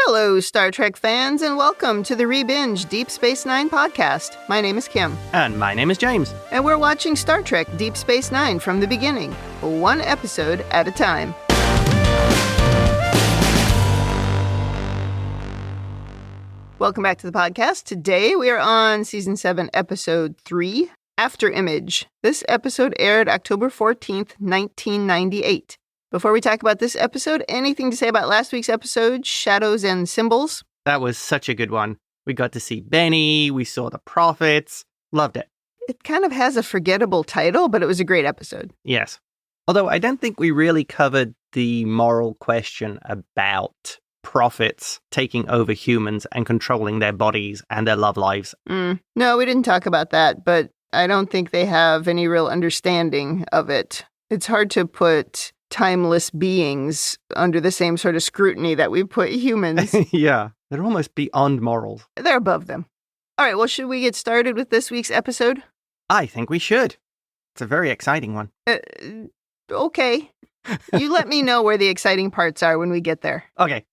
Hello, Star Trek fans, and welcome to the Rebinge Deep Space Nine podcast. My name is Kim. And my name is James. And we're watching Star Trek Deep Space Nine from the beginning, one episode at a time. Welcome back to the podcast. Today we are on Season 7, Episode 3, Afterimage. This episode aired October 14th, 1998. Before we talk about this episode, anything to say about last week's episode, Shadows and Symbols? That was such a good one. We got to see Benny, we saw the prophets, loved it. It kind of has a forgettable title, but it was a great episode. Yes. Although I don't think we really covered the moral question about prophets taking over humans and controlling their bodies and their love lives. No, we didn't talk about that, but I don't think they have any real understanding of it. It's hard to put timeless beings under the same sort of scrutiny that we put humans. Yeah, they're almost beyond morals. They're above them. All right, well, should we get started with this week's episode? I think we should. It's a very exciting one. Okay. You let me know where the exciting parts are when we get there. Okay.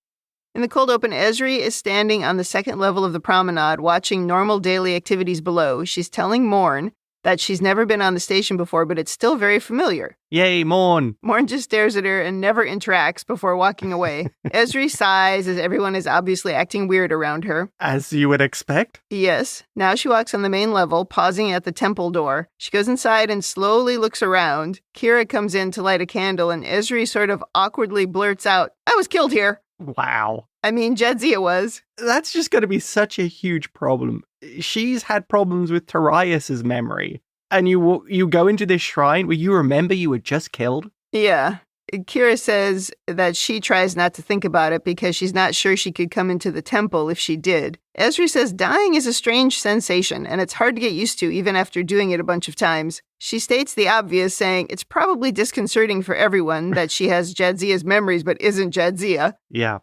In the cold open, Ezri is standing on the second level of the promenade, watching normal daily activities below. She's telling Morn that she's never been on the station before, but it's still very familiar. Yay, Morn. Morn just stares at her and never interacts before walking away. Ezri sighs as everyone is obviously acting weird around her. As you would expect. Yes. Now she walks on the main level, pausing at the temple door. She goes inside and slowly looks around. Kira comes in to light a candle, and Ezri sort of awkwardly blurts out, "I was killed here." Wow. I mean, Jadzia was. That's just going to be such a huge problem. She's had problems with Tarius's memory. And you go into this shrine where you remember you were just killed? Yeah. Kira says that she tries not to think about it because she's not sure she could come into the temple if she did. Ezri says dying is a strange sensation, and it's hard to get used to even after doing it a bunch of times. She states the obvious, saying it's probably disconcerting for everyone that she has Jadzia's memories but isn't Jadzia. Yeah.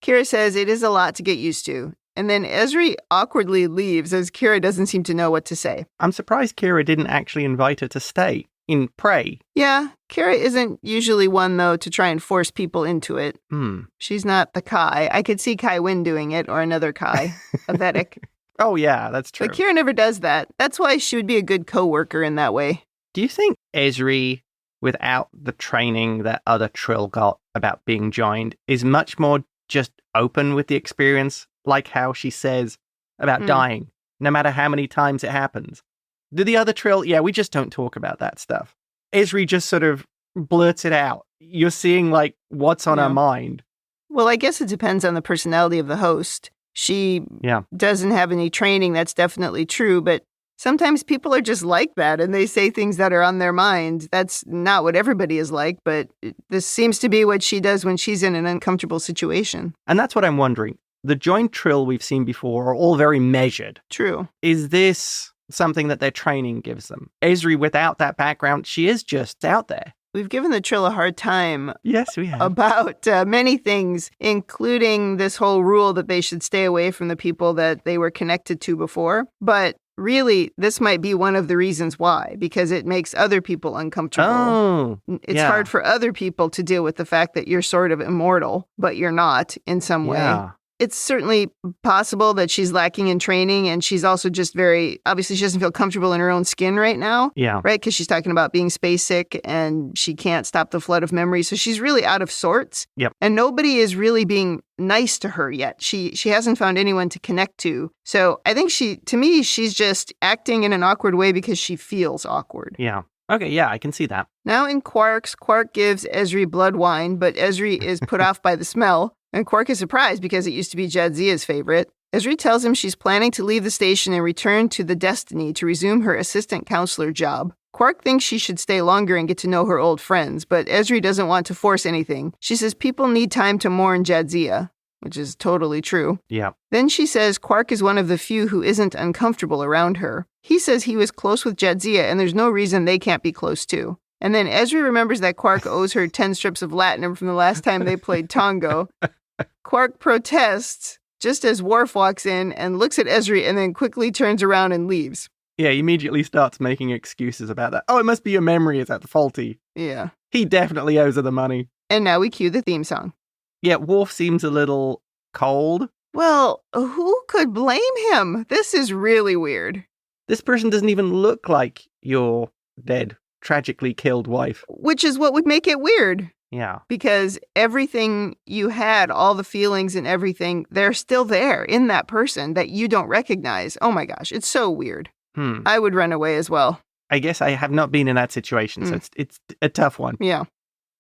Kira says it is a lot to get used to. And then Ezri awkwardly leaves as Kira doesn't seem to know what to say. I'm surprised Kira didn't actually invite her to stay in Prey. Yeah, Kira isn't usually one, though, to try and force people into it. She's not the Kai. I could see Kai Wynn doing it, or another Kai, a Vedic. Oh, yeah, that's true. But Kira never does that. That's why she would be a good co-worker in that way. Do you think Ezri, without the training that other Trill got about being joined, is much more just open with the experience, like how she says about dying, no matter how many times it happens? Do the other Trill, we just don't talk about that stuff. Ezri just sort of blurts it out. You're seeing, like, what's on her mind. Well, I guess it depends on the personality of the host. She doesn't have any training, that's definitely true, but sometimes people are just like that, and they say things that are on their mind. That's not what everybody is like, but this seems to be what she does when she's in an uncomfortable situation. And that's what I'm wondering. The joint Trill we've seen before are all very measured. True. Is this something that their training gives them? Ezri, without that background, she is just out there. We've given the Trill a hard time. Yes, we have. About many things, including this whole rule that they should stay away from the people that they were connected to before. But really, this might be one of the reasons why, because it makes other people uncomfortable. Oh, it's hard for other people to deal with the fact that you're sort of immortal, but you're not in some way. It's certainly possible that she's lacking in training, and she's also just obviously she doesn't feel comfortable in her own skin right now. Yeah. Right? Because she's talking about being space sick, and she can't stop the flood of memory. So she's really out of sorts. Yep. And nobody is really being nice to her yet. She hasn't found anyone to connect to. So I think to me, she's just acting in an awkward way because she feels awkward. Yeah. Okay, yeah, I can see that. Now in Quark's, Quark gives Ezri blood wine, but Ezri is put off by the smell. And Quark is surprised because it used to be Jadzia's favorite. Ezri tells him she's planning to leave the station and return to the Destiny to resume her assistant counselor job. Quark thinks she should stay longer and get to know her old friends, but Ezri doesn't want to force anything. She says people need time to mourn Jadzia, which is totally true. Yeah. Then she says Quark is one of the few who isn't uncomfortable around her. He says he was close with Jadzia, and there's no reason they can't be close too. And then Ezri remembers that Quark owes her 10 strips of latinum from the last time they played Tongo. Quark protests just as Worf walks in and looks at Ezri and then quickly turns around and leaves. Yeah, he immediately starts making excuses about that. Oh, it must be your memory is that faulty. Yeah. He definitely owes her the money. And now we cue the theme song. Yeah, Worf seems a little cold. Well, who could blame him? This is really weird. This person doesn't even look like your dead, tragically killed wife. Which is what would make it weird. Yeah. Because everything you had, all the feelings and everything, they're still there in that person that you don't recognize. Oh my gosh, it's so weird. I would run away as well. I guess I have not been in that situation, so it's a tough one. Yeah.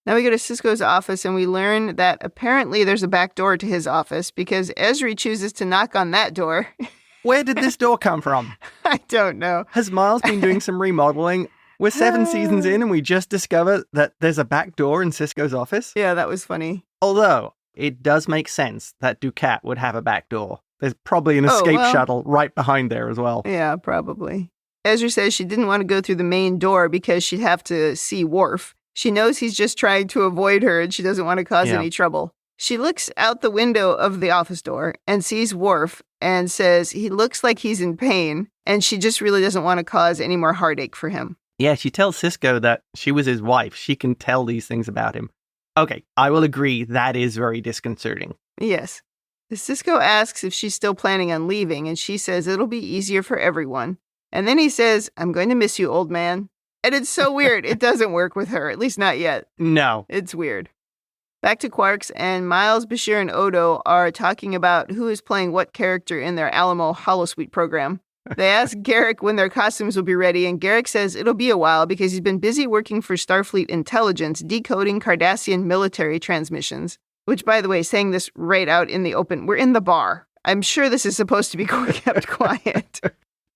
Now we go to Sisko's office and we learn that apparently there's a back door to his office because Ezri chooses to knock on that door. Where did this door come from? I don't know. Has Miles been doing some remodeling? We're 7 seasons in and we just discovered that there's a back door in Sisko's office? Yeah, that was funny. Although, it does make sense that Ducat would have a back door. There's probably an escape shuttle right behind there as well. Yeah, probably. Ezri says she didn't want to go through the main door because she'd have to see Worf. She knows he's just trying to avoid her and she doesn't want to cause any trouble. She looks out the window of the office door and sees Worf and says he looks like he's in pain and she just really doesn't want to cause any more heartache for him. Yeah, she tells Sisko that she was his wife. She can tell these things about him. Okay, I will agree that is very disconcerting. Yes. Sisko asks if she's still planning on leaving and she says it'll be easier for everyone. And then he says, I'm going to miss you, old man. And it's so weird. It doesn't work with her, at least not yet. No. It's weird. Back to Quarks, and Miles, Bashir, and Odo are talking about who is playing what character in their Alamo Holosuite program. They ask Garak when their costumes will be ready, and Garak says it'll be a while because he's been busy working for Starfleet Intelligence decoding Cardassian military transmissions. Which, by the way, saying this right out in the open, we're in the bar. I'm sure this is supposed to be kept quiet.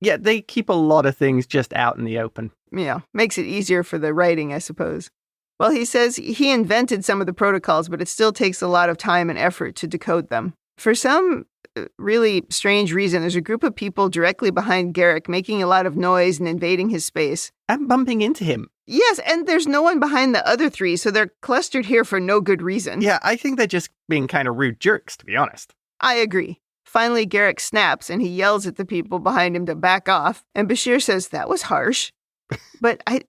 Yeah, they keep a lot of things just out in the open. Yeah, makes it easier for the writing, I suppose. Well, he says he invented some of the protocols, but it still takes a lot of time and effort to decode them. For some really strange reason, there's a group of people directly behind Garak making a lot of noise and invading his space. And bumping into him. Yes, and there's no one behind the other three, so they're clustered here for no good reason. Yeah, I think they're just being kind of rude jerks, to be honest. I agree. Finally, Garak snaps and he yells at the people behind him to back off, and Bashir says that was harsh. But I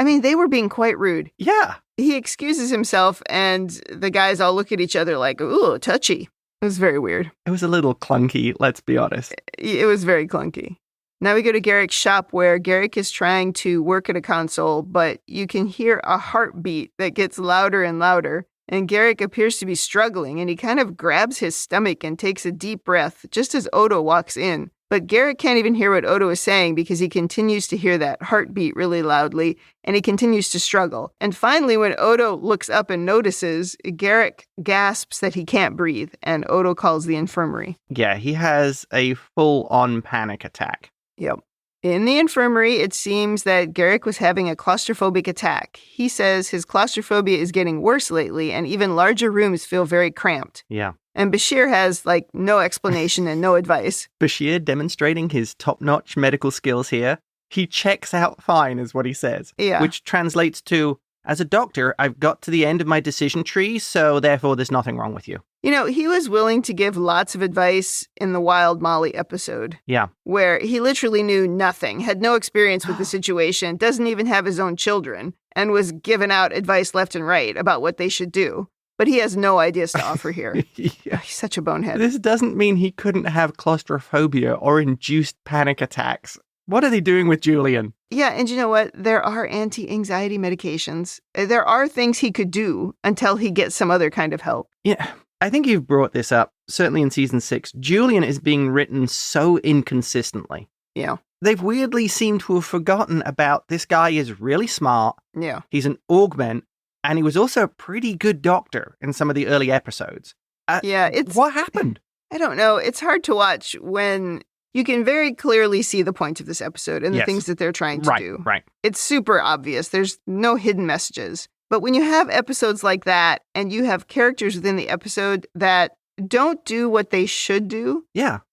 mean, they were being quite rude. Yeah. He excuses himself, and the guys all look at each other like, ooh, touchy. It was very weird. It was a little clunky, let's be honest. It was very clunky. Now we go to Garak's shop where Garak is trying to work at a console, but you can hear a heartbeat that gets louder and louder. And Garak appears to be struggling, and he kind of grabs his stomach and takes a deep breath just as Odo walks in. But Garak can't even hear what Odo is saying because he continues to hear that heartbeat really loudly, and he continues to struggle. And finally, when Odo looks up and notices, Garak gasps that he can't breathe, and Odo calls the infirmary. Yeah, he has a full-on panic attack. Yep. In the infirmary, it seems that Garak was having a claustrophobic attack. He says his claustrophobia is getting worse lately, and even larger rooms feel very cramped. Yeah. And Bashir has, no explanation and no advice. Bashir demonstrating his top-notch medical skills here. He checks out fine, is what he says. Yeah. Which translates to, as a doctor, I've got to the end of my decision tree, so therefore there's nothing wrong with you. You know, he was willing to give lots of advice in the Wild Molly episode. Yeah. Where he literally knew nothing, had no experience with the situation, doesn't even have his own children, and was giving out advice left and right about what they should do. But he has no ideas to offer here. Yeah. He's such a bonehead. This doesn't mean he couldn't have claustrophobia or induced panic attacks. What are they doing with Julian? Yeah, and you know what? There are anti-anxiety medications. There are things he could do until he gets some other kind of help. Yeah, I think you've brought this up, certainly in season 6. Julian is being written so inconsistently. Yeah. They've weirdly seemed to have forgotten about this guy is really smart. Yeah. He's an augment, and he was also a pretty good doctor in some of the early episodes. What happened? I don't know. It's hard to watch when you can very clearly see the point of this episode and the things that they're trying to do. Right. It's super obvious. There's no hidden messages. But when you have episodes like that and you have characters within the episode that don't do what they should do,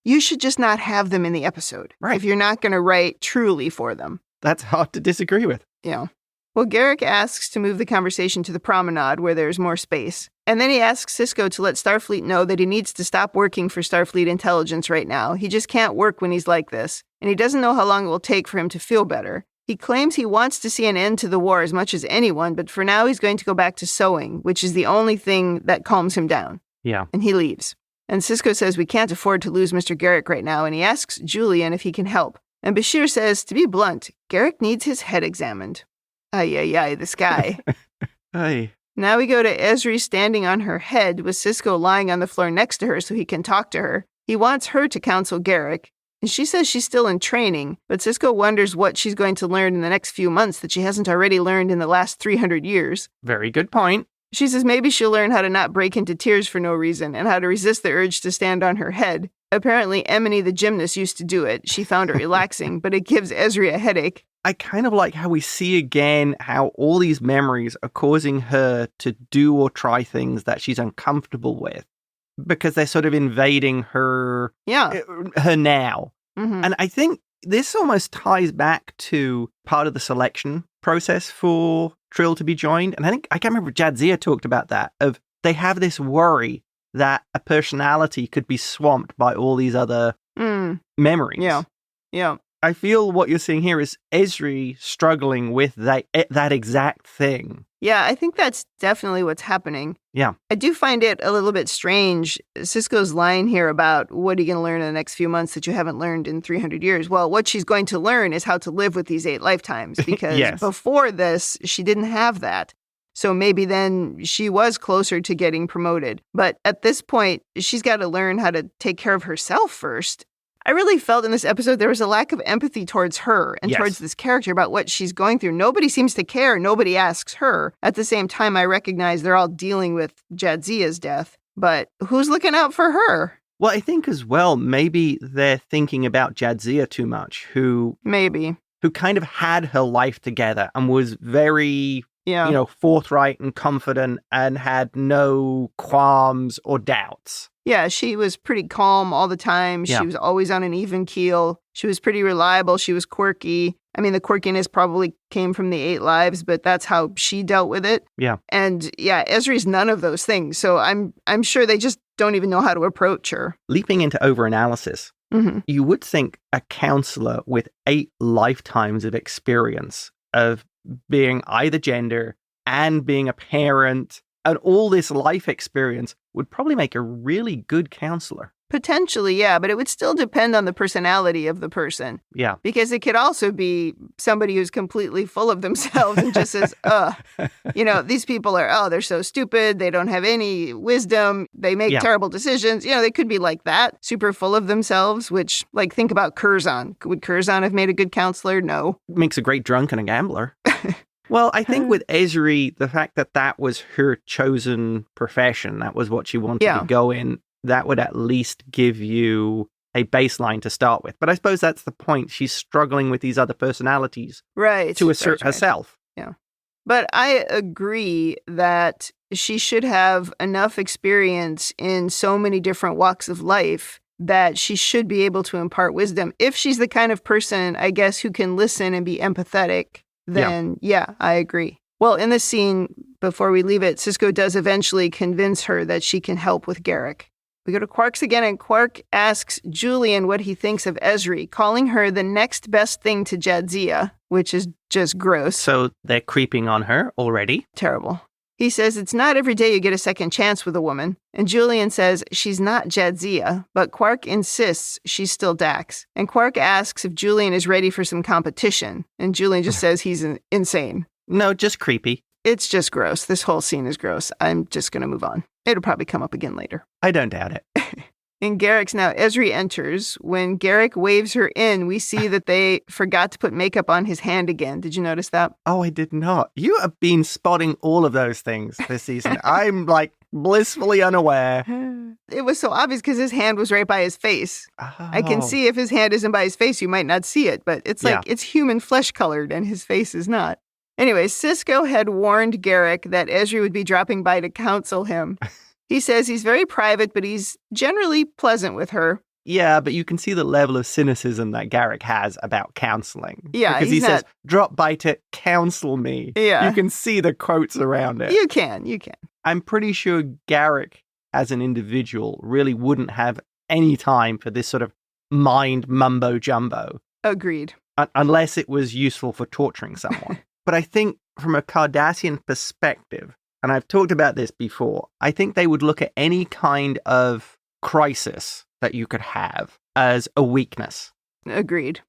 you should just not have them in the episode. Right. If you're not going to write truly for them. That's hard to disagree with. Yeah. Well, Garak asks to move the conversation to the promenade where there's more space. And then he asks Sisko to let Starfleet know that he needs to stop working for Starfleet Intelligence right now. He just can't work when he's like this. And he doesn't know how long it will take for him to feel better. He claims he wants to see an end to the war as much as anyone, but for now he's going to go back to sewing, which is the only thing that calms him down. Yeah. And he leaves. And Sisko says we can't afford to lose Mr. Garak right now, and he asks Julian if he can help. And Bashir says, to be blunt, Garak needs his head examined. Ay, this guy. Hey. Now we go to Ezri standing on her head with Sisko lying on the floor next to her so he can talk to her. He wants her to counsel Garak, and she says she's still in training, but Sisko wonders what she's going to learn in the next few months that she hasn't already learned in the last 300 years. Very good point. She says maybe she'll learn how to not break into tears for no reason and how to resist the urge to stand on her head. Apparently, Emily the gymnast used to do it. She found it relaxing, but it gives Ezri a headache. I kind of like how we see again how all these memories are causing her to do or try things that she's uncomfortable with because they're sort of invading her now. Mm-hmm. And I think this almost ties back to part of the selection process for Trill to be joined. And I can't remember if Jadzia talked about that, of they have this worry that a personality could be swamped by all these other memories. Yeah. I feel what you're seeing here is Ezri struggling with that exact thing. Yeah, I think that's definitely what's happening. Yeah. I do find it a little bit strange, Sisko's line here about what are you going to learn in the next few months that you haven't learned in 300 years? Well, what she's going to learn is how to live with these 8 lifetimes, because Yes. Before this, she didn't have that. So maybe then she was closer to getting promoted. But at this point, she's got to learn how to take care of herself first. I really felt in this episode there was a lack of empathy towards her and towards this character about what she's going through. Nobody seems to care. Nobody asks her. At the same time, I recognize they're all dealing with Jadzia's death. But who's looking out for her? Well, I think as well, maybe they're thinking about Jadzia too much, who kind of had her life together and was very, forthright and confident and had no qualms or doubts. Yeah, she was pretty calm all the time. She was always on an even keel. She was pretty reliable. She was quirky. I mean, the quirkiness probably came from the 8 lives, but that's how she dealt with it. Yeah. And Ezri's none of those things. So I'm sure they just don't even know how to approach her. Leaping into overanalysis, you would think a counselor with 8 lifetimes of experience of being either gender and being a parent and all this life experience would probably make a really good counselor. Potentially, yeah, but it would still depend on the personality of the person. Yeah. Because it could also be somebody who's completely full of themselves and just says, these people are, they're so stupid. They don't have any wisdom. They make terrible decisions. They could be like that, super full of themselves, which, think about Curzon. Would Curzon have made a good counselor? No. Makes a great drunk and a gambler. Well, I think with Ezri, the fact that was her chosen profession, that was what she wanted to go in, that would at least give you a baseline to start with. But I suppose that's the point. She's struggling with these other personalities to assert herself. Yeah. But I agree that she should have enough experience in so many different walks of life that she should be able to impart wisdom. If she's the kind of person, I guess, who can listen and be empathetic, then I agree. Well, in this scene, before we leave it, Sisko does eventually convince her that she can help with Garak. We go to Quark's again, and Quark asks Julian what he thinks of Ezri, calling her the next best thing to Jadzia, which is just gross. So they're creeping on her already? Terrible. He says it's not every day you get a second chance with a woman. And Julian says she's not Jadzia, but Quark insists she's still Dax. And Quark asks if Julian is ready for some competition. And Julian just says he's insane. No, just creepy. It's just gross. This whole scene is gross. I'm just going to move on. It'll probably come up again later. I don't doubt it. In Garak's now, Ezri enters. When Garak waves her in, we see that they forgot to put makeup on his hand again. Did you notice that? Oh, I did not. You have been spotting all of those things this season. I'm blissfully unaware. It was so obvious because his hand was right by his face. Oh. I can see if his hand isn't by his face, you might not see it, but it's it's human flesh colored and his face is not. Anyway, Sisko had warned Garak that Ezri would be dropping by to counsel him. He says he's very private, but he's generally pleasant with her. Yeah, but you can see the level of cynicism that Garak has about counseling. Yeah, because he says, drop by to counsel me. Yeah. You can see the quotes around it. You can. I'm pretty sure Garak, as an individual, really wouldn't have any time for this sort of mind mumbo-jumbo. Agreed. Unless it was useful for torturing someone. But I think from a Cardassian perspective, and I've talked about this before, I think they would look at any kind of crisis that you could have as a weakness. Agreed.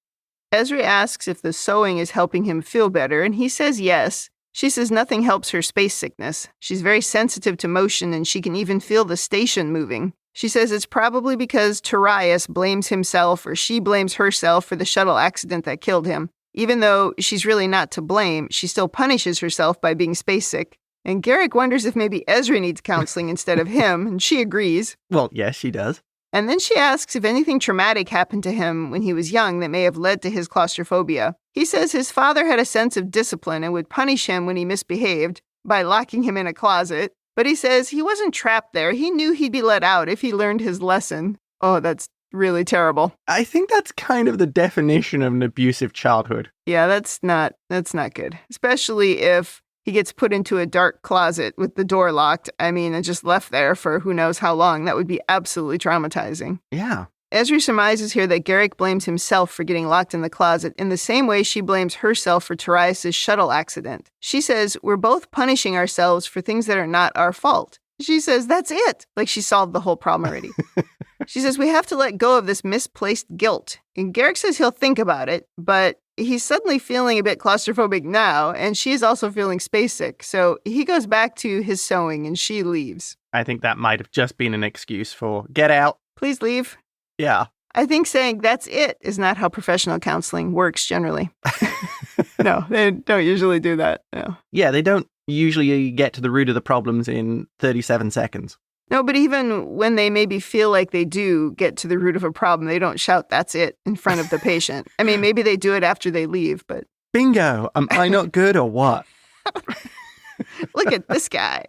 Ezri asks if the sewing is helping him feel better, and he says yes. She says nothing helps her space sickness. She's very sensitive to motion, and she can even feel the station moving. She says it's probably because Tarius blames himself, or she blames herself for the shuttle accident that killed him. Even though she's really not to blame, she still punishes herself by being space sick. And Garak wonders if maybe Ezri needs counseling instead of him, and she agrees. Well, yes, she does. And then she asks if anything traumatic happened to him when he was young that may have led to his claustrophobia. He says his father had a sense of discipline and would punish him when he misbehaved by locking him in a closet. But he says he wasn't trapped there. He knew he'd be let out if he learned his lesson. Oh, that's really terrible. I think that's kind of the definition of an abusive childhood. Yeah, that's not good. Especially if he gets put into a dark closet with the door locked. I mean, and just left there for who knows how long. That would be absolutely traumatizing. Yeah. Ezri surmises here that Garak blames himself for getting locked in the closet in the same way she blames herself for Tarius' shuttle accident. She says, we're both punishing ourselves for things that are not our fault. She says, that's it. Like she solved the whole problem already. She says, we have to let go of this misplaced guilt. And Garak says he'll think about it, but he's suddenly feeling a bit claustrophobic now, and she's also feeling space sick. So he goes back to his sewing, and she leaves. I think that might have just been an excuse for get out. Please leave. Yeah. I think saying that's it is not how professional counseling works generally. No, they don't usually do that. No. Yeah, they don't usually get to the root of the problems in 37 seconds. No, but even when they maybe feel like they do get to the root of a problem, they don't shout, that's it, in front of the patient. I mean, maybe they do it after they leave, but... Bingo! Am I not good or what? Look at this guy.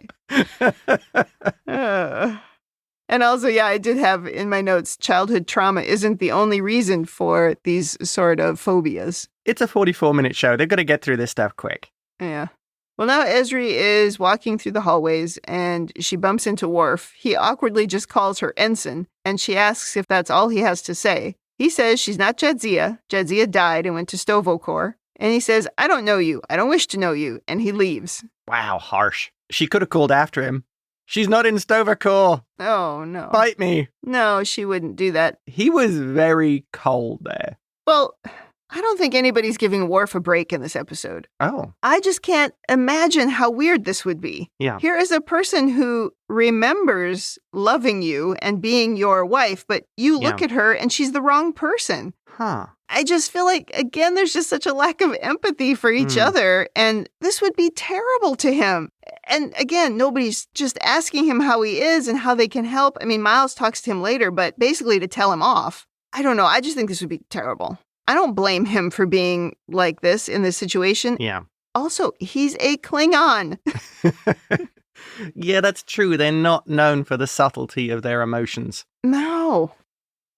And also, yeah, I did have in my notes, childhood trauma isn't the only reason for these sort of phobias. It's a 44-minute show. They've got to get through this stuff quick. Yeah. Well, now Ezri is walking through the hallways, and she bumps into Worf. He awkwardly just calls her Ensign, and she asks if that's all he has to say. He says she's not Jadzia. Jadzia died and went to Stovokor. And he says, I don't know you. I don't wish to know you. And he leaves. Wow, harsh. She could have called after him. She's not in Stovokor. Oh, no. Bite me. No, she wouldn't do that. He was very cold there. Well, I don't think anybody's giving Worf a break in this episode. Oh. I just can't imagine how weird this would be. Yeah. Here is a person who remembers loving you and being your wife, but you look at her and she's the wrong person. Huh. I just feel like, again, there's just such a lack of empathy for each other, and this would be terrible to him. And again, nobody's just asking him how he is and how they can help. I mean, Miles talks to him later, but basically to tell him off. I don't know. I just think this would be terrible. I don't blame him for being like this in this situation. Yeah. Also, he's a Klingon. Yeah, that's true. They're not known for the subtlety of their emotions. No.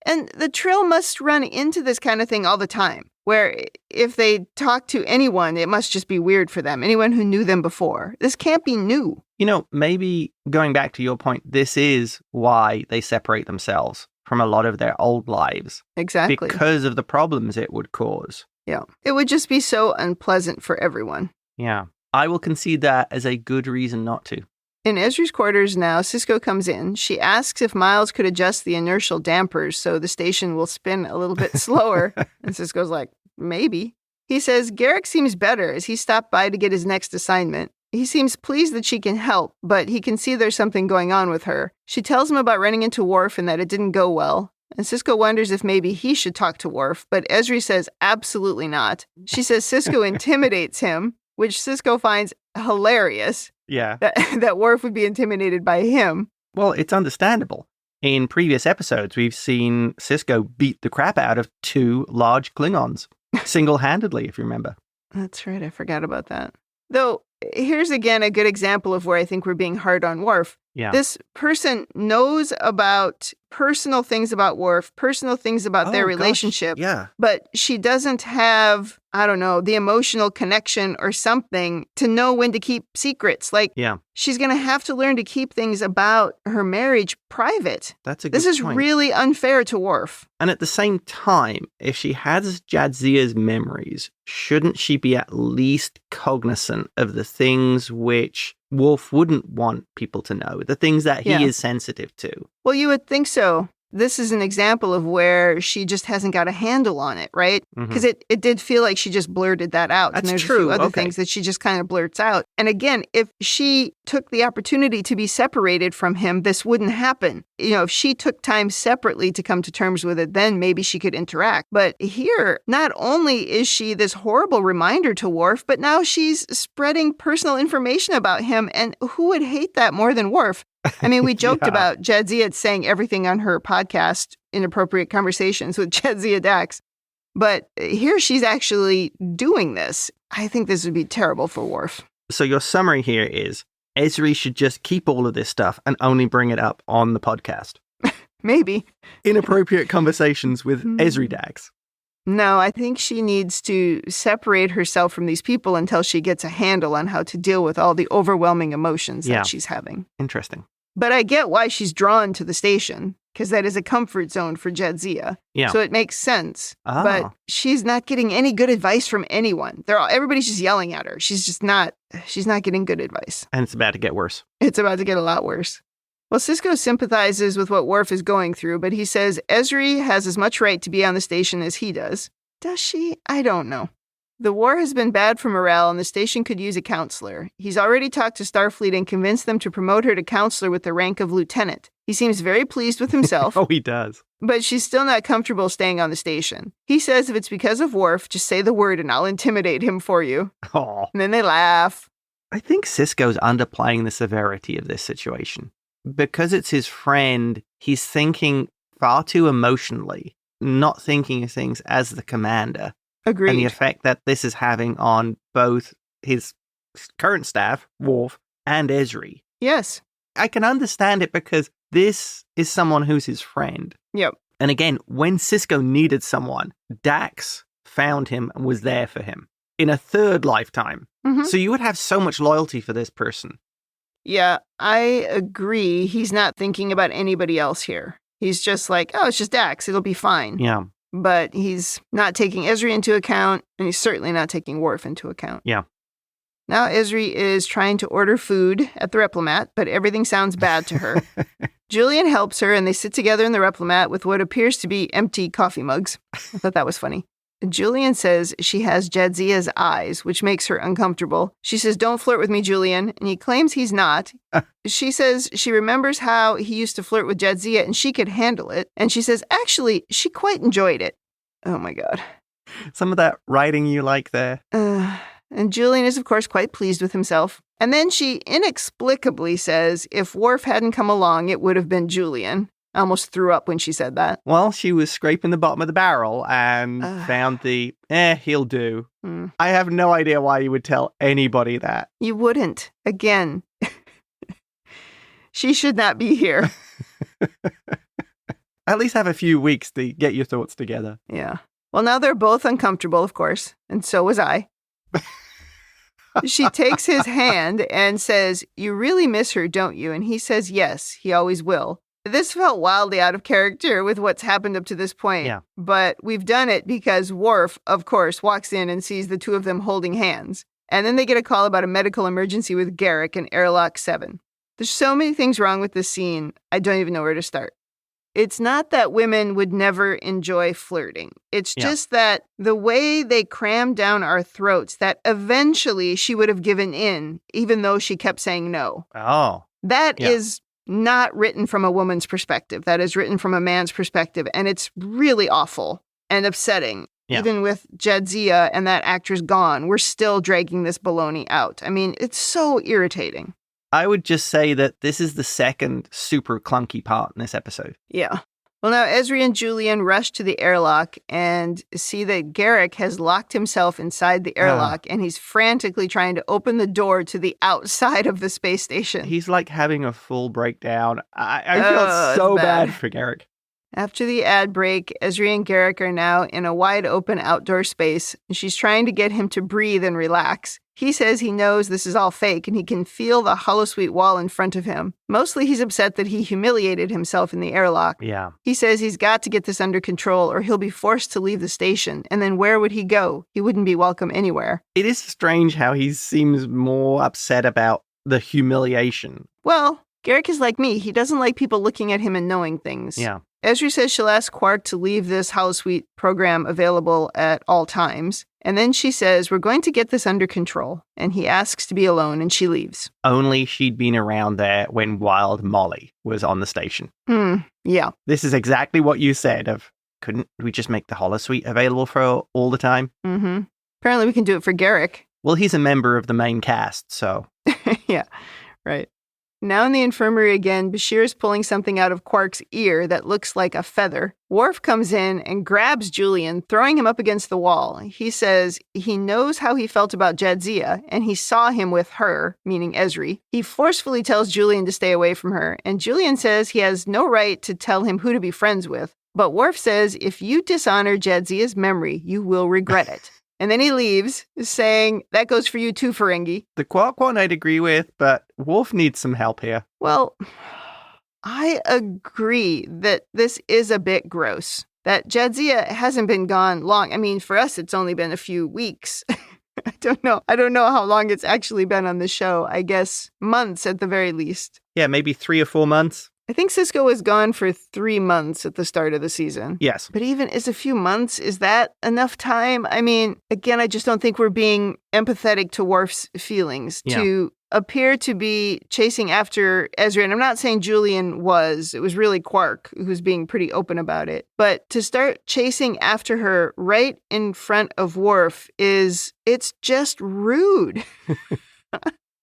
And the Trill must run into this kind of thing all the time, where if they talk to anyone, it must just be weird for them. Anyone who knew them before. This can't be new. You know, maybe going back to your point, this is why they separate themselves from a lot of their old lives. Exactly. Because of the problems it would cause. Yeah. It would just be so unpleasant for everyone. Yeah. I will concede that as a good reason not to. In Ezri's quarters now, Sisko comes in. She asks if Miles could adjust the inertial dampers so the station will spin a little bit slower. And Sisko's like, maybe. He says Garak seems better as he stopped by to get his next assignment. He seems pleased that she can help, but he can see there's something going on with her. She tells him about running into Worf and that it didn't go well. And Sisko wonders if maybe he should talk to Worf, but Ezri says absolutely not. She says Sisko intimidates him, which Sisko finds hilarious. Yeah. That Worf would be intimidated by him. Well, it's understandable. In previous episodes, we've seen Sisko beat the crap out of 2 large Klingons, single-handedly, if you remember. That's right, I forgot about that. Though, here's again a good example of where I think we're being hard on Worf. Yeah. This person knows about personal things about Worf, personal things about their relationship. Gosh. Yeah. But she doesn't have, I don't know, the emotional connection or something to know when to keep secrets. Like, she's going to have to learn to keep things about her marriage private. That's a good point. This is really unfair to Worf. And at the same time, if she has Jadzia's memories, shouldn't she be at least cognizant of the things which Worf wouldn't want people to know, the things that he is sensitive to. Well, you would think so. This is an example of where she just hasn't got a handle on it, right? Because it did feel like she just blurted that out. That's and there's true. a few other things that she just kind of blurts out. And again, if she took the opportunity to be separated from him, this wouldn't happen. You know, if she took time separately to come to terms with it, then maybe she could interact. But here, not only is she this horrible reminder to Worf, but now she's spreading personal information about him. And who would hate that more than Worf? I mean, we joked about Jadzia saying everything on her podcast, Inappropriate Conversations with Jadzia Dax. But here she's actually doing this. I think this would be terrible for Worf. So your summary here is Ezri should just keep all of this stuff and only bring it up on the podcast. Maybe. Inappropriate Conversations with Ezri Dax. No, I think she needs to separate herself from these people until she gets a handle on how to deal with all the overwhelming emotions that she's having. Interesting. But I get why she's drawn to the station, because that is a comfort zone for Jadzia. Yeah. So it makes sense. Oh. But she's not getting any good advice from anyone. Everybody's just yelling at her. She's not getting good advice. And it's about to get worse. It's about to get a lot worse. Well, Sisko sympathizes with what Worf is going through, but he says Ezri has as much right to be on the station as he does. Does she? I don't know. The war has been bad for morale, and the station could use a counselor. He's already talked to Starfleet and convinced them to promote her to counselor with the rank of lieutenant. He seems very pleased with himself. Oh, he does. But she's still not comfortable staying on the station. He says if it's because of Worf, just say the word and I'll intimidate him for you. Oh. And then they laugh. I think Sisko's underplaying the severity of this situation. Because it's his friend, he's thinking far too emotionally, not thinking of things as the commander. Agreed. And the effect that this is having on both his current staff, Worf, and Ezri. Yes. I can understand it because this is someone who's his friend. Yep. And again, when Sisko needed someone, Dax found him and was there for him in a third lifetime. Mm-hmm. So you would have so much loyalty for this person. Yeah, I agree. He's not thinking about anybody else here. He's just like, oh, it's just Dax. It'll be fine. Yeah. But he's not taking Ezri into account, and he's certainly not taking Worf into account. Yeah. Now Ezri is trying to order food at the Replomat, but everything sounds bad to her. Julian helps her, and they sit together in the Replomat with what appears to be empty coffee mugs. I thought that was funny. Julian says she has Jadzia's eyes, which makes her uncomfortable. She says, don't flirt with me, Julian. And he claims he's not. She says she remembers how he used to flirt with Jadzia and she could handle it. And she says, actually, she quite enjoyed it. Oh, my God. Some of that writing you like there. And Julian is, of course, quite pleased with himself. And then she inexplicably says if Worf hadn't come along, it would have been Julian. I almost threw up when she said that. Well, she was scraping the bottom of the barrel and found the, he'll do. I have no idea why you would tell anybody that. You wouldn't. Again. She should not be here. At least have a few weeks to get your thoughts together. Yeah. Well, now they're both uncomfortable, of course. And so was I. She takes his hand and says, you really miss her, don't you? And he says, yes, he always will. This felt wildly out of character with what's happened up to this point. Yeah. But we've done it because Worf, of course, walks in and sees the two of them holding hands. And then they get a call about a medical emergency with Garak in Airlock 7. There's so many things wrong with this scene, I don't even know where to start. It's not that women would never enjoy flirting. It's just that the way they crammed down our throats, that eventually she would have given in, even though she kept saying no. Oh. That is not written from a woman's perspective. That is written from a man's perspective. And it's really awful and upsetting. Yeah. Even with Jadzia and that actress gone, we're still dragging this baloney out. I mean, it's so irritating. I would just say that this is the second super clunky part in this episode. Yeah. Well, now Ezri and Julian rush to the airlock and see that Garak has locked himself inside the airlock and he's frantically trying to open the door to the outside of the space station. He's like having a full breakdown. I feel so bad for Garak. After the ad break, Ezri and Garak are now in a wide open outdoor space, and she's trying to get him to breathe and relax. He says he knows this is all fake, and he can feel the holosuite wall in front of him. Mostly he's upset that he humiliated himself in the airlock. Yeah. He says he's got to get this under control, or he'll be forced to leave the station, and then where would he go? He wouldn't be welcome anywhere. It is strange how he seems more upset about the humiliation. Well, Garak is like me. He doesn't like people looking at him and knowing things. Yeah. Ezri says she'll ask Quark to leave this holosuite program available at all times. And then she says, we're going to get this under control. And he asks to be alone, and she leaves. Only she'd been around there when Wild Molly was on the station. Yeah. This is exactly what you said of, couldn't we just make the holosuite available for all the time? Mm-hmm. Apparently we can do it for Garak. Well, he's a member of the main cast, so... Yeah, right. Now in the infirmary again, Bashir is pulling something out of Quark's ear that looks like a feather. Worf comes in and grabs Julian, throwing him up against the wall. He says he knows how he felt about Jadzia, and he saw him with her, meaning Ezri. He forcefully tells Julian to stay away from her, and Julian says he has no right to tell him who to be friends with. But Worf says if you dishonor Jadzia's memory, you will regret it. And then he leaves, saying, that goes for you too, Ferengi. The Quark one I'd agree with, but Worf needs some help here. Well, I agree that this is a bit gross. That Jadzia hasn't been gone long. I mean, for us, it's only been a few weeks. I don't know how long it's actually been on the show. I guess months at the very least. Yeah, maybe 3 or 4 months. I think Sisko was gone for 3 months at the start of the season. Yes. But even is a few months, is that enough time? I mean, again, I just don't think we're being empathetic to Worf's feelings. Yeah. To appear to be chasing after Ezri, and I'm not saying Julian was. It was really Quark who's being pretty open about it. But to start chasing after her right in front of Worf it's just rude.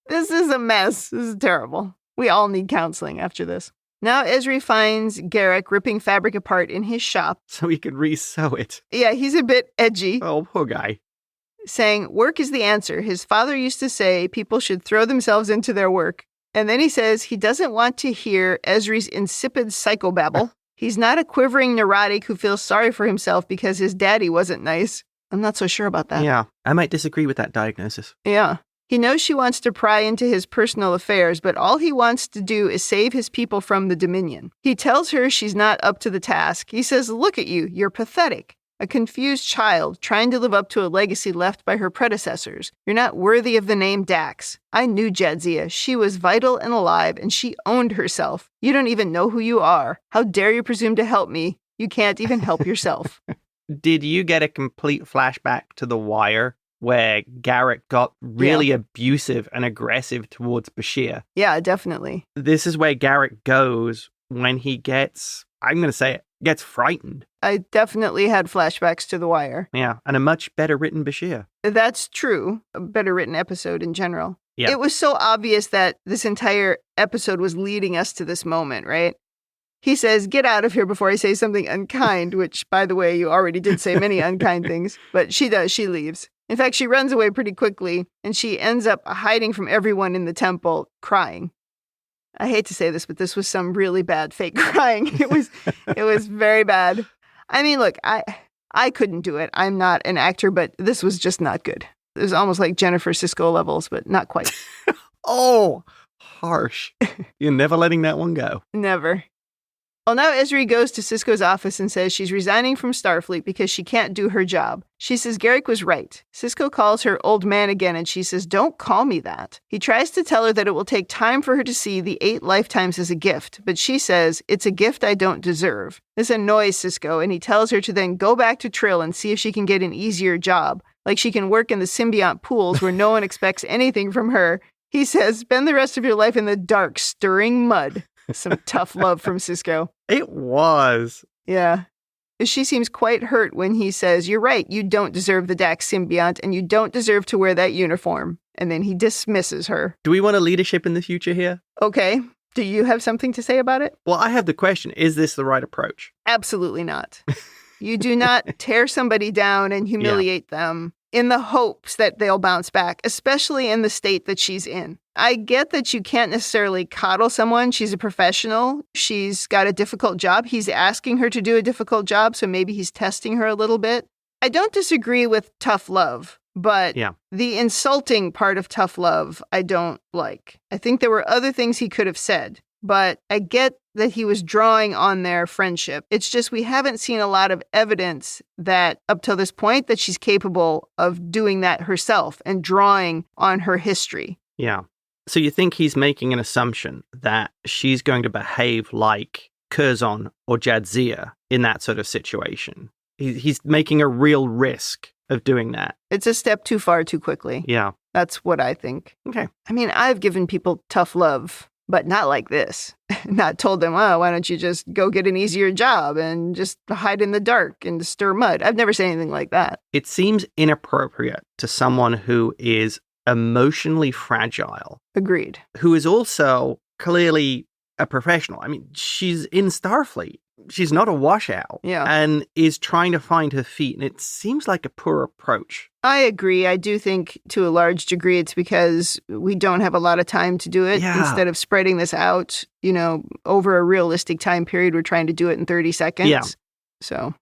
This is a mess. This is terrible. We all need counseling after this. Now Ezri finds Garak ripping fabric apart in his shop. So he could re-sew it. Yeah, he's a bit edgy. Oh, poor guy. Saying work is the answer. His father used to say people should throw themselves into their work. And then he says he doesn't want to hear Ezri's insipid psychobabble. He's not a quivering neurotic who feels sorry for himself because his daddy wasn't nice. I'm not so sure about that. Yeah, I might disagree with that diagnosis. Yeah. He knows she wants to pry into his personal affairs, but all he wants to do is save his people from the Dominion. He tells her she's not up to the task. He says, look at you, you're pathetic. A confused child trying to live up to a legacy left by her predecessors. You're not worthy of the name Dax. I knew Jadzia. She was vital and alive, and she owned herself. You don't even know who you are. How dare you presume to help me? You can't even help yourself. Did you get a complete flashback to The Wire, where Garak got really abusive and aggressive towards Bashir? Yeah, definitely. This is where Garak goes when he gets, I'm going to say it, gets frightened. I definitely had flashbacks to The Wire. Yeah, and a much better written Bashir. That's true. A better written episode in general. Yeah. It was so obvious that this entire episode was leading us to this moment, right? He says, get out of here before I say something unkind, which, by the way, you already did say many unkind things. But she does. She leaves. In fact, she runs away pretty quickly, and she ends up hiding from everyone in the temple, crying. I hate to say this, but this was some really bad fake crying. It was very bad. I mean, look, I couldn't do it. I'm not an actor, but this was just not good. It was almost like Jennifer Sisko levels, but not quite. Oh, harsh. You're never letting that one go. Never. Well, now Ezri goes to Sisko's office and says she's resigning from Starfleet because she can't do her job. She says Garak was right. Sisko calls her old man again, and she says, don't call me that. He tries to tell her that it will take time for her to see the 8 lifetimes as a gift, but she says, it's a gift I don't deserve. This annoys Sisko, and he tells her to then go back to Trill and see if she can get an easier job, like she can work in the symbiont pools where no one expects anything from her. He says, spend the rest of your life in the dark, stirring mud. Some tough love from Sisko. It was. Yeah. She seems quite hurt when he says, you're right, you don't deserve the Dax symbiont, and you don't deserve to wear that uniform. And then he dismisses her. Do we want a leadership in the future here? Okay. Do you have something to say about it? Well, I have the question, is this the right approach? Absolutely not. You do not tear somebody down and humiliate them in the hopes that they'll bounce back, especially in the state that she's in. I get that you can't necessarily coddle someone. She's a professional. She's got a difficult job. He's asking her to do a difficult job, so maybe he's testing her a little bit. I don't disagree with tough love, but the insulting part of tough love, I don't like. I think there were other things he could have said, but I get that he was drawing on their friendship. It's just we haven't seen a lot of evidence that up till this point that she's capable of doing that herself and drawing on her history. Yeah. So you think he's making an assumption that she's going to behave like Curzon or Jadzia in that sort of situation. He's making a real risk of doing that. It's a step too far too quickly. Yeah. That's what I think. Okay. I mean, I've given people tough love, but not like this. Not told them, oh, why don't you just go get an easier job and just hide in the dark and stir mud. I've never said anything like that. It seems inappropriate to someone who is emotionally fragile. Agreed. Who is also clearly a professional. I mean, she's in Starfleet. She's not a washout. Yeah. And is trying to find her feet. And it seems like a poor approach. I agree. I do think to a large degree it's because we don't have a lot of time to do it. Yeah. Instead of spreading this out, over a realistic time period, we're trying to do it in 30 seconds. Yeah. So,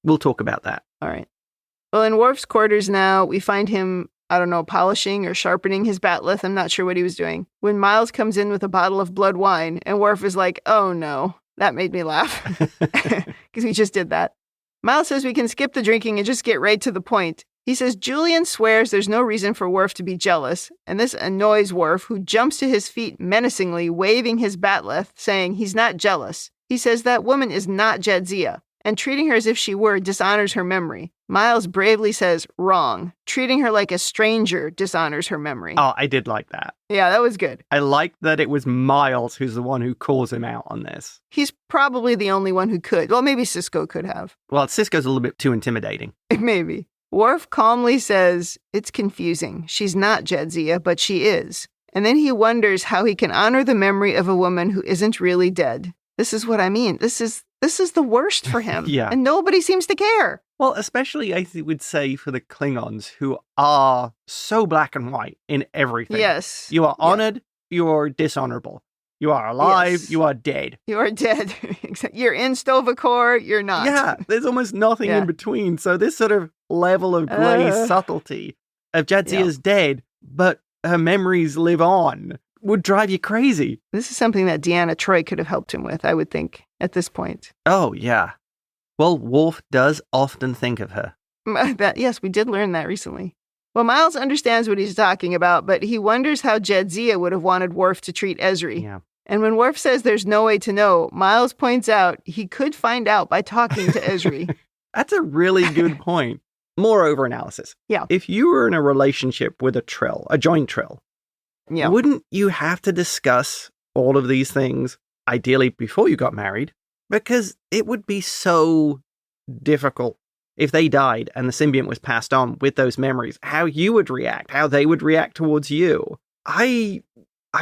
We'll talk about that. All right. Well, in Worf's quarters now, we find him, polishing or sharpening his bat'leth. I'm not sure what he was doing. When Miles comes in with a bottle of blood wine, and Worf is like, oh no. That made me laugh because we just did that. Miles says we can skip the drinking and just get right to the point. He says Julian swears there's no reason for Worf to be jealous, and this annoys Worf, who jumps to his feet menacingly, waving his bat'leth, saying he's not jealous. He says that woman is not Jadzia, and treating her as if she were dishonors her memory. Miles bravely says, wrong. Treating her like a stranger dishonors her memory. Oh, I did like that. Yeah, that was good. I liked that it was Miles who's the one who calls him out on this. He's probably the only one who could. Well, maybe Sisko could have. Well, Sisko's a little bit too intimidating. Maybe. Worf calmly says, it's confusing. She's not Jadzia, but she is. And then he wonders how he can honor the memory of a woman who isn't really dead. This is what I mean. This is the worst for him. Yeah. And nobody seems to care. Well, especially, I would say, for the Klingons, who are so black and white in everything. Yes. You are honored, you are dishonorable. You are alive, Yes. you are dead. You are dead. You're in Stovacor, you're not. Yeah, there's almost nothing in between. So this sort of level of grey subtlety of Jadzia's dead, but her memories live on, would drive you crazy. This is something that Deanna Troi could have helped him with, I would think, at this point. Oh, yeah. Well, Worf does often think of her. Yes, we did learn that recently. Well, Miles understands what he's talking about, but he wonders how Jadzia would have wanted Worf to treat Ezri. Yeah. And when Worf says there's no way to know, Miles points out he could find out by talking to Ezri. That's a really good point. Moreover analysis. Yeah. If you were in a relationship with a joint Trill, wouldn't you have to discuss all of these things, ideally before you got married? Because it would be so difficult if they died and the symbiont was passed on with those memories, how you would react, how they would react towards you. I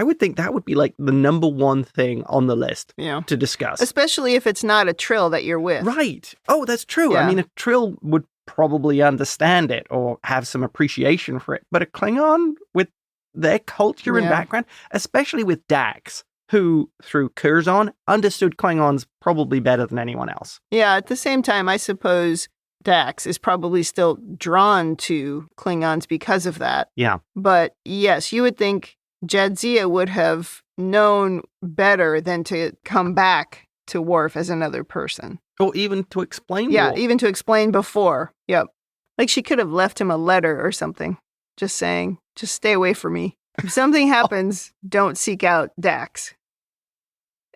would think that would be like the number one thing on the list to discuss. Especially if it's not a Trill that you're with. Right. Oh, that's true. Yeah. I mean, a Trill would probably understand it or have some appreciation for it. But a Klingon with their culture and background, especially with Dax, who, through Curzon, understood Klingons probably better than anyone else. Yeah, at the same time, I suppose Dax is probably still drawn to Klingons because of that. Yeah. But yes, you would think Jadzia would have known better than to come back to Worf as another person. Or even to explain Yeah, Worf. even to explain before. Yep. Like she could have left him a letter or something, just saying, just stay away from me. If something happens, don't seek out Dax.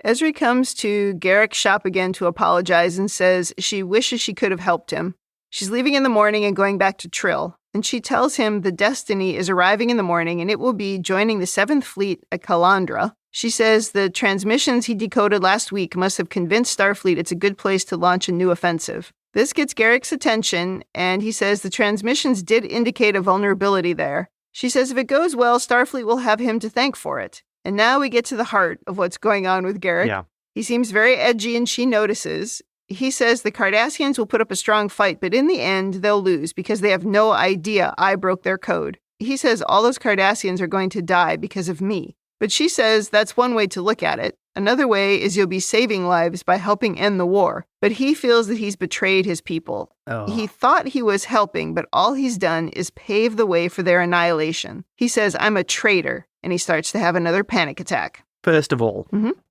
Ezri comes to Garak's shop again to apologize and says she wishes she could have helped him. She's leaving in the morning and going back to Trill, and she tells him the Destiny is arriving in the morning and it will be joining the 7th Fleet at Kalandra. She says the transmissions he decoded last week must have convinced Starfleet it's a good place to launch a new offensive. This gets Garak's attention, and he says the transmissions did indicate a vulnerability there. She says if it goes well, Starfleet will have him to thank for it. And now we get to the heart of what's going on with Garak. Yeah. He seems very edgy and she notices. He says the Cardassians will put up a strong fight, but in the end, they'll lose because they have no idea I broke their code. He says all those Cardassians are going to die because of me. But she says that's one way to look at it. Another way is you'll be saving lives by helping end the war. But he feels that he's betrayed his people. Oh. He thought he was helping, but all he's done is pave the way for their annihilation. He says, I'm a traitor, and he starts to have another panic attack. First of all,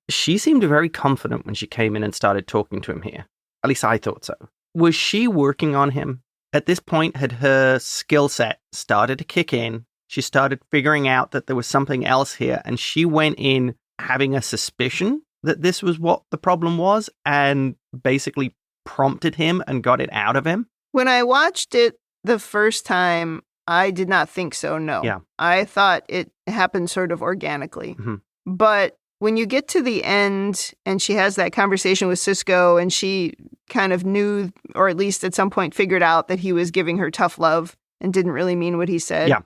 she seemed very confident when she came in and started talking to him here. At least I thought so. Was she working on him? At this point, had her skill set started to kick in? She started figuring out that there was something else here, and she went in having a suspicion that this was what the problem was and basically prompted him and got it out of him. When I watched it the first time, I did not think so, no. Yeah. I thought it happened sort of organically. Mm-hmm. But when you get to the end and she has that conversation with Sisko and she kind of knew, or at least at some point figured out that he was giving her tough love and didn't really mean what he said. Yeah.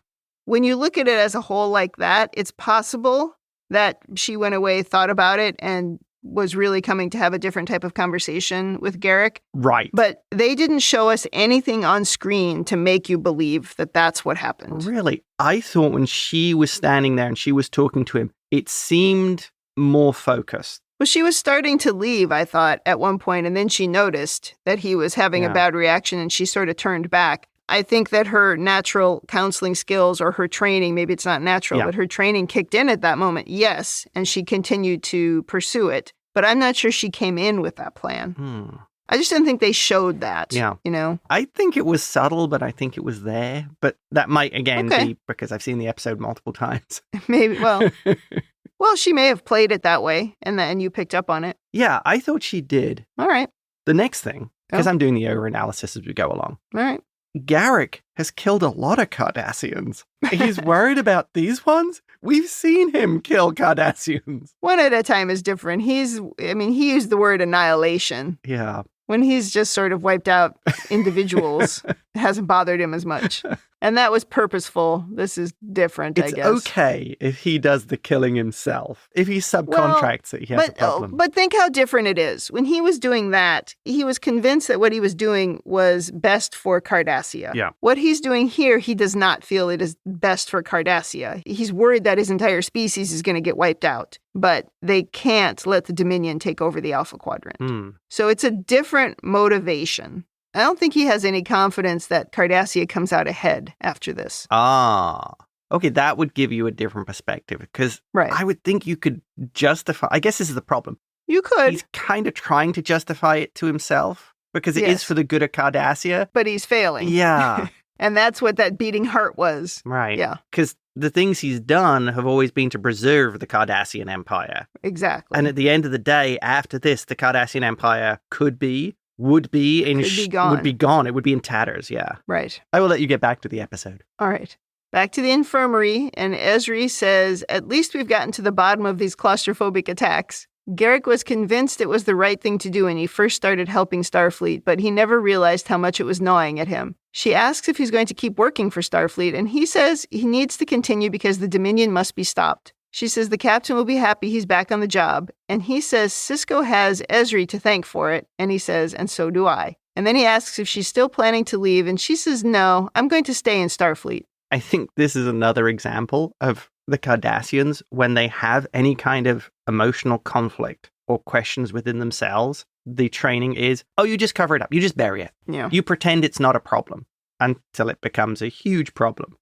When you look at it as a whole like that, it's possible that she went away, thought about it, and was really coming to have a different type of conversation with Garak. Right. But they didn't show us anything on screen to make you believe that that's what happened. Really? I thought when she was standing there and she was talking to him, it seemed more focused. Well, she was starting to leave, I thought, at one point, and then she noticed that he was having a bad reaction and she sort of turned back. I think that her natural counseling skills or her training, maybe it's not natural, but her training kicked in at that moment, yes, and she continued to pursue it. But I'm not sure she came in with that plan. I just didn't think they showed that, you know? I think it was subtle, but I think it was there. But that might, again, be because I've seen the episode multiple times. Maybe, well, she may have played it that way, and you picked up on it. Yeah, I thought she did. All right. The next thing, because I'm doing the over-analysis as we go along. All right. Garak has killed a lot of Cardassians. He's worried about these ones? We've seen him kill Cardassians. One at a time is different. He used the word annihilation. Yeah. When he's just sort of wiped out individuals, it hasn't bothered him as much. And that was purposeful. This is different, I guess. It's okay if he does the killing himself. If he subcontracts it, he has a problem. But think how different it is. When he was doing that, he was convinced that what he was doing was best for Cardassia. Yeah. What he's doing here, he does not feel it is best for Cardassia. He's worried that his entire species is going to get wiped out. But they can't let the Dominion take over the Alpha Quadrant. So it's a different motivation. I don't think he has any confidence that Cardassia comes out ahead after this. Okay, that would give you a different perspective, because right. I would think you could justify... I guess this is the problem. You could. He's kind of trying to justify it to himself, because it is for the good of Cardassia. But he's failing. Yeah. And that's what that beating heart was. Right. Yeah. Because the things he's done have always been to preserve the Cardassian Empire. Exactly. And at the end of the day, after this, the Cardassian Empire would be gone. It would be in tatters, yeah. Right. I will let you get back to the episode. All right. Back to the infirmary, and Ezri says, at least we've gotten to the bottom of these claustrophobic attacks. Garak was convinced it was the right thing to do when he first started helping Starfleet, but he never realized how much it was gnawing at him. She asks if he's going to keep working for Starfleet, and he says he needs to continue because the Dominion must be stopped. She says the captain will be happy he's back on the job, and he says Sisko has Ezri to thank for it, and he says, and so do I. And then he asks if she's still planning to leave, and she says, no, I'm going to stay in Starfleet. I think this is another example of the Cardassians, when they have any kind of emotional conflict or questions within themselves, the training is, you just cover it up. You just bury it. Yeah. You pretend it's not a problem until it becomes a huge problem.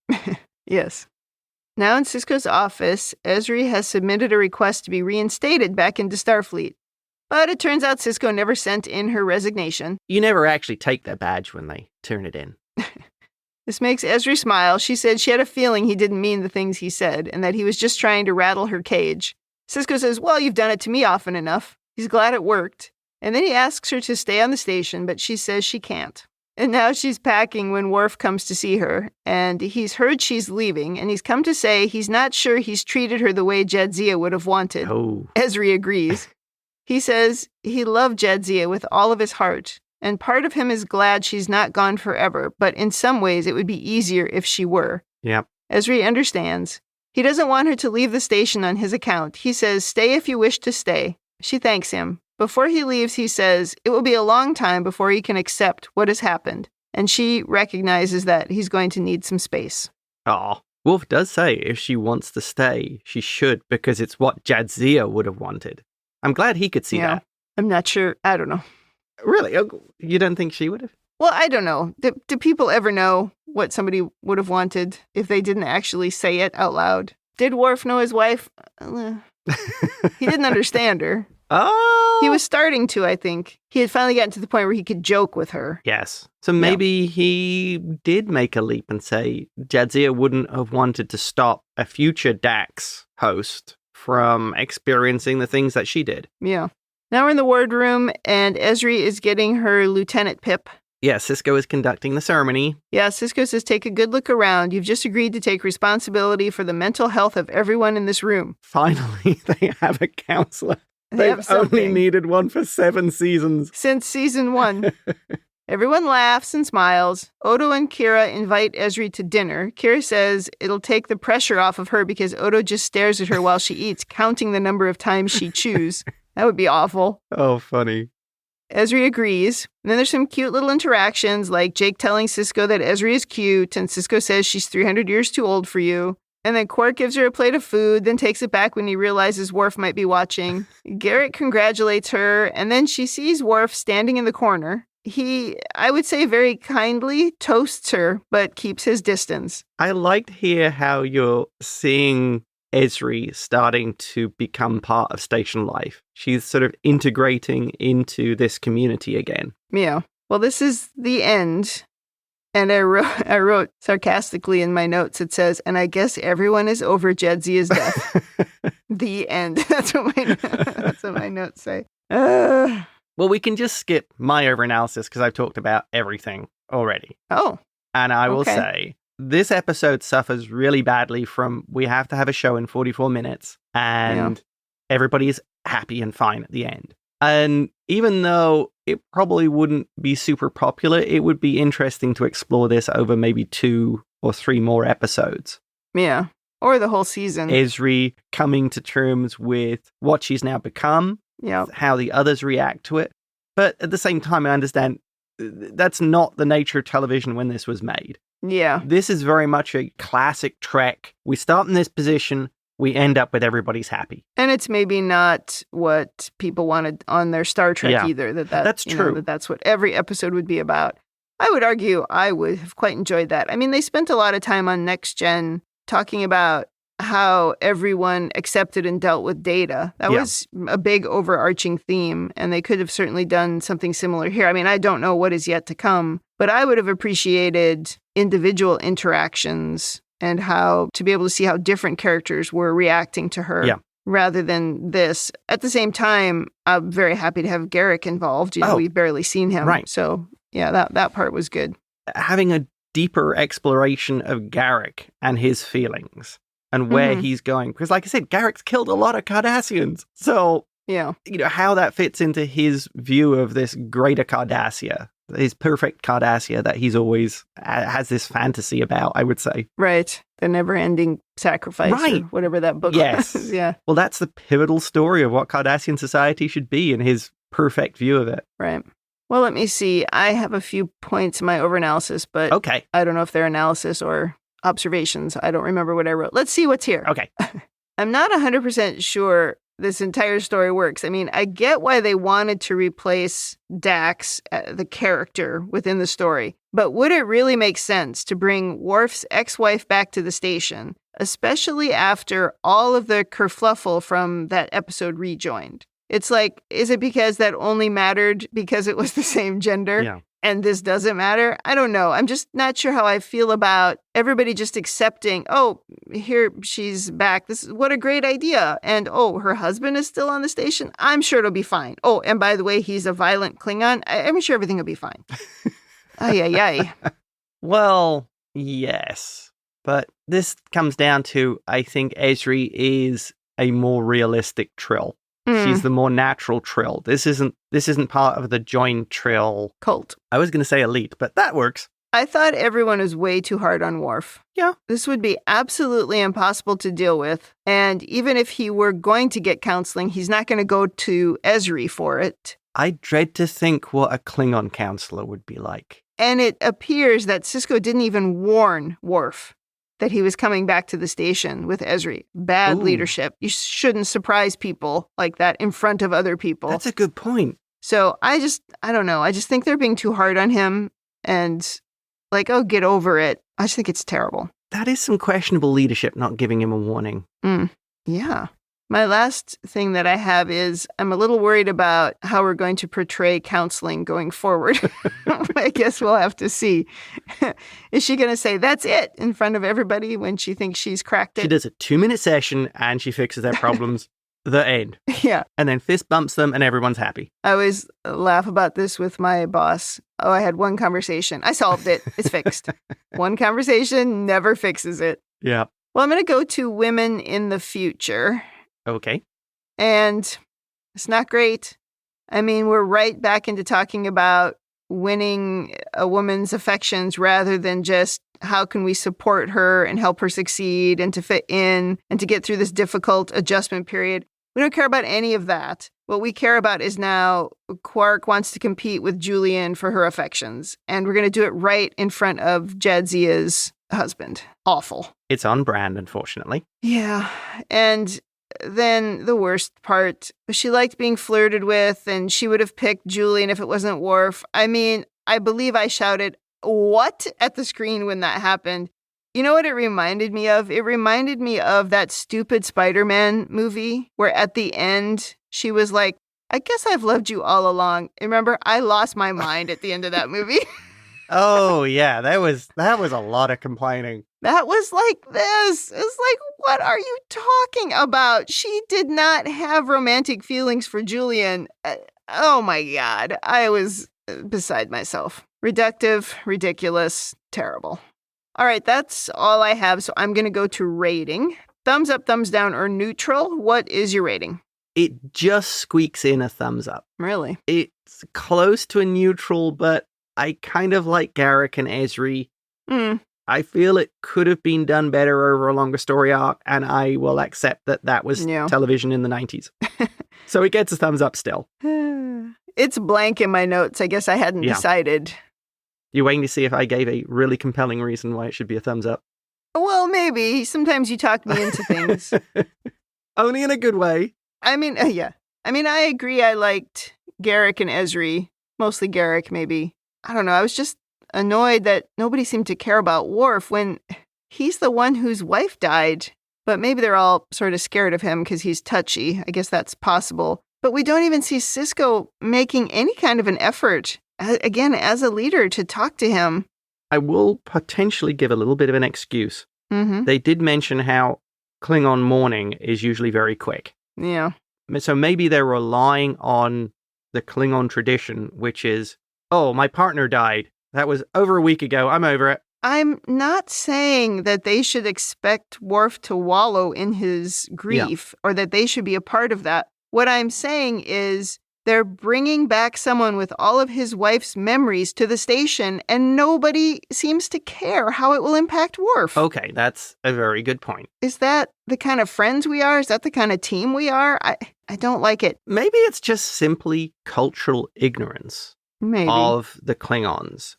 Yes. Now in Sisko's office, Ezri has submitted a request to be reinstated back into Starfleet. But it turns out Sisko never sent in her resignation. You never actually take their badge when they turn it in. This makes Ezri smile. She said she had a feeling he didn't mean the things he said, and that he was just trying to rattle her cage. Sisko says, well, you've done it to me often enough. He's glad it worked. And then he asks her to stay on the station, but she says she can't. And now she's packing when Worf comes to see her, and he's heard she's leaving, and he's come to say he's not sure he's treated her the way Jadzia would have wanted. Ezri agrees. He says he loved Jadzia with all of his heart, and part of him is glad she's not gone forever, but in some ways it would be easier if she were. Yep. Ezri understands. He doesn't want her to leave the station on his account. He says, stay if you wish to stay. She thanks him. Before he leaves, he says, it will be a long time before he can accept what has happened. And she recognizes that he's going to need some space. Worf does say if she wants to stay, she should, because it's what Jadzia would have wanted. I'm glad he could see that. I'm not sure. I don't know. Really? You don't think she would have? Well, I don't know. Do people ever know what somebody would have wanted if they didn't actually say it out loud? Did Worf know his wife? He didn't understand her. Oh! He was starting to, I think. He had finally gotten to the point where he could joke with her. Yes. So maybe he did make a leap and say Jadzia wouldn't have wanted to stop a future Dax host from experiencing the things that she did. Yeah. Now we're in the wardroom, and Ezri is getting her Lieutenant Pip. Yeah, Sisko is conducting the ceremony. Yeah, Sisko says, take a good look around. You've just agreed to take responsibility for the mental health of everyone in this room. Finally, they have a counselor. They've only needed one for 7 seasons. Since season 1. Everyone laughs and smiles. Odo and Kira invite Ezri to dinner. Kira says it'll take the pressure off of her because Odo just stares at her while she eats, counting the number of times she chews. That would be awful. Oh, funny. Ezri agrees. And then there's some cute little interactions, like Jake telling Sisko that Ezri is cute, and Sisko says she's 300 years too old for you. And then Quark gives her a plate of food, then takes it back when he realizes Worf might be watching. Garak congratulates her, and then she sees Worf standing in the corner. He, I would say very kindly, toasts her, but keeps his distance. I liked here how you're seeing Ezri starting to become part of station life. She's sort of integrating into this community again. Yeah. Well, this is the end. And I wrote sarcastically in my notes, it says, and I guess everyone is over Jadzia's death. The end. That's what my notes say. Well, we can just skip my overanalysis because I've talked about everything already. Oh. And I will say, this episode suffers really badly from we have to have a show in 44 minutes and everybody is happy and fine at the end. And even though it probably wouldn't be super popular, it would be interesting to explore this over maybe 2 or 3 more episodes. Yeah. Or the whole season. Ezri coming to terms with what she's now become, how the others react to it. But at the same time, I understand that's not the nature of television when this was made. Yeah. This is very much a classic Trek. We start in this position, we end up with everybody's happy. And it's maybe not what people wanted on their Star Trek either. That's true. That's what every episode would be about. I would argue I would have quite enjoyed that. I mean, they spent a lot of time on Next Gen talking about how everyone accepted and dealt with data. That was a big overarching theme, and they could have certainly done something similar here. I mean, I don't know what is yet to come, but I would have appreciated individual interactions and how to be able to see how different characters were reacting to her rather than this. At the same time, I'm very happy to have Garak involved. We've barely seen him. Right. So, that part was good. Having a deeper exploration of Garak and his feelings and where he's going. Because like I said, Garak's killed a lot of Cardassians. So, how that fits into his view of this greater Cardassia, his perfect Cardassia that he's always has this fantasy about, I would say. Right. The never-ending sacrifice or whatever that book was. Yeah. Well, that's the pivotal story of what Cardassian society should be in his perfect view of it. Right. Well, let me see. I have a few points in my overanalysis, but I don't know if they're analysis or observations. I don't remember what I wrote. Let's see what's here. Okay. I'm not 100% sure this entire story works. I mean, I get why they wanted to replace Dax, the character, within the story. But would it really make sense to bring Worf's ex-wife back to the station, especially after all of the kerfluffle from that episode rejoined? It's like, is it because that only mattered because it was the same gender? Yeah. And this doesn't matter? I don't know. I'm just not sure how I feel about everybody just accepting, oh, here she's back. What a great idea. And, oh, her husband is still on the station. I'm sure it'll be fine. Oh, and by the way, he's a violent Klingon. I'm sure everything will be fine. Ay. Well, yes. But this comes down to, I think Ezri is a more realistic Trill. She's the more natural Trill. This isn't part of the joined Trill cult. I was going to say elite, but that works. I thought everyone was way too hard on Worf. Yeah. This would be absolutely impossible to deal with. And even if he were going to get counseling, he's not going to go to Ezri for it. I dread to think what a Klingon counselor would be like. And it appears that Sisko didn't even warn Worf that he was coming back to the station with Ezri. Bad leadership. You shouldn't surprise people like that in front of other people. That's a good point. So I don't know. I just think they're being too hard on him and like, oh, get over it. I just think it's terrible. That is some questionable leadership, not giving him a warning. Yeah. My last thing that I have is I'm a little worried about how we're going to portray counseling going forward. I guess we'll have to see. Is she going to say, that's it, in front of everybody when she thinks she's cracked it? She does a 2-minute session and she fixes their problems. The end. Yeah. And then fist bumps them and everyone's happy. I always laugh about this with my boss. Oh, I had one conversation. I solved it. It's fixed. One conversation never fixes it. Yeah. Well, I'm going to go to women in the future. Okay. And it's not great. I mean, we're right back into talking about winning a woman's affections rather than just how can we support her and help her succeed and to fit in and to get through this difficult adjustment period. We don't care about any of that. What we care about is now Quark wants to compete with Julian for her affections. And we're going to do it right in front of Jadzia's husband. Awful. It's on brand, unfortunately. Yeah. And then the worst part, she liked being flirted with and she would have picked Julian if it wasn't Worf. I mean, I believe I shouted, "What?" at the screen when that happened. You know what it reminded me of? It reminded me of that stupid Spider-Man movie where at the end she was like, "I guess I've loved you all along." Remember, I lost my mind at the end of that movie. Oh, yeah. That was a lot of complaining. That was like this. It's like, what are you talking about? She did not have romantic feelings for Julian. Oh my God. I was beside myself. Reductive, ridiculous, terrible. All right, that's all I have. So I'm going to go to rating. Thumbs up, thumbs down, or neutral. What is your rating? It just squeaks in a thumbs up. Really? It's close to a neutral, but I kind of like Garak and Ezri. I feel it could have been done better over a longer story arc, and I will accept that was television in the 90s. So it gets a thumbs up still. It's blank in my notes. I guess I hadn't decided. You're waiting to see if I gave a really compelling reason why it should be a thumbs up. Well, maybe. Sometimes you talk me into things. Only in a good way. I mean, yeah. I mean, I agree I liked Garak and Ezri. Mostly Garak, maybe. I don't know. I was just annoyed that nobody seemed to care about Worf when he's the one whose wife died. But maybe they're all sort of scared of him because he's touchy. I guess that's possible. But we don't even see Sisko making any kind of an effort, again, as a leader, to talk to him. I will potentially give a little bit of an excuse. Mm-hmm. They did mention how Klingon mourning is usually very quick. Yeah. So maybe they're relying on the Klingon tradition, which is, oh, my partner died. That was over a week ago. I'm over it. I'm not saying that they should expect Worf to wallow in his grief or that they should be a part of that. What I'm saying is they're bringing back someone with all of his wife's memories to the station, and nobody seems to care how it will impact Worf. Okay, that's a very good point. Is that the kind of friends we are? Is that the kind of team we are? I don't like it. Maybe it's just simply cultural ignorance of the Klingons.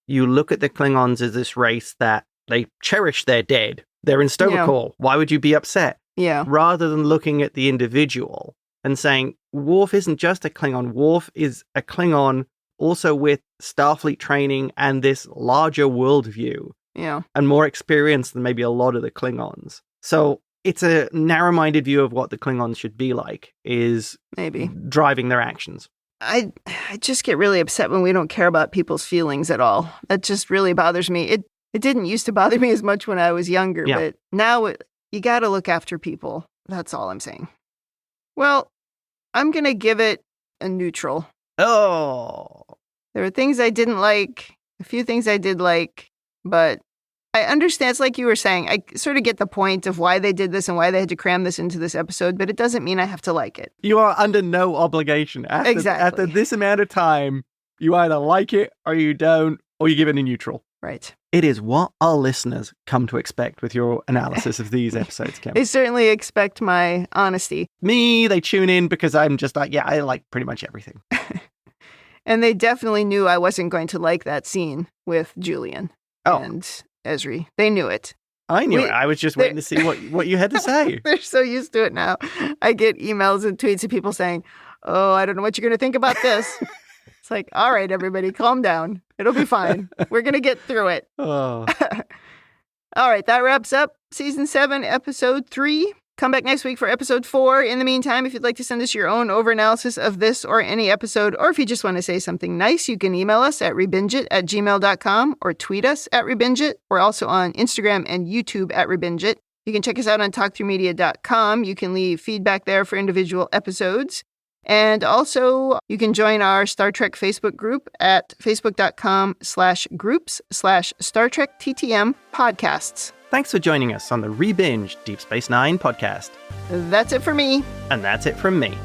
You look at the Klingons as this race that they cherish their dead. They're in Sto-Vo-Kor. Why would you be upset? Yeah. Rather than looking at the individual and saying, Worf isn't just a Klingon. Worf is a Klingon also with Starfleet training and this larger worldview. Yeah. And more experience than maybe a lot of the Klingons. So it's a narrow-minded view of what the Klingons should be like, is maybe driving their actions. I just get really upset when we don't care about people's feelings at all. That just really bothers me. It didn't used to bother me as much when I was younger, but now you got to look after people. That's all I'm saying. Well, I'm going to give it a neutral. Oh. There were things I didn't like, a few things I did like, but I understand. It's like you were saying, I sort of get the point of why they did this and why they had to cram this into this episode, but it doesn't mean I have to like it. You are under no obligation. After this amount of time, you either like it or you don't, or you give it a neutral. Right. It is what our listeners come to expect with your analysis of these episodes, Kim. They certainly expect my honesty. Me, they tune in because I'm just like, I like pretty much everything. And they definitely knew I wasn't going to like that scene with Julian and Ezri. They knew it. I knew it. I was just waiting to see what you had to say. They're so used to it now. I get emails and tweets of people saying, oh, I don't know what you're going to think about this. It's like, all right, everybody, calm down. It'll be fine. We're going to get through it. Oh. All right, that wraps up Season 7, Episode 3. Come back next week for episode 4. In the meantime, if you'd like to send us your own overanalysis of this or any episode, or if you just want to say something nice, you can email us at ReBingeIT@gmail.com or tweet us at ReBingeIT. We're also on Instagram and YouTube at ReBingeIT. You can check us out on TalkThroughMedia.com. You can leave feedback there for individual episodes. And also, you can join our Star Trek Facebook group at facebook.com/groups/Star Trek TTM podcasts. Thanks for joining us on the Rebinge Deep Space Nine podcast. That's it for me. And that's it from me.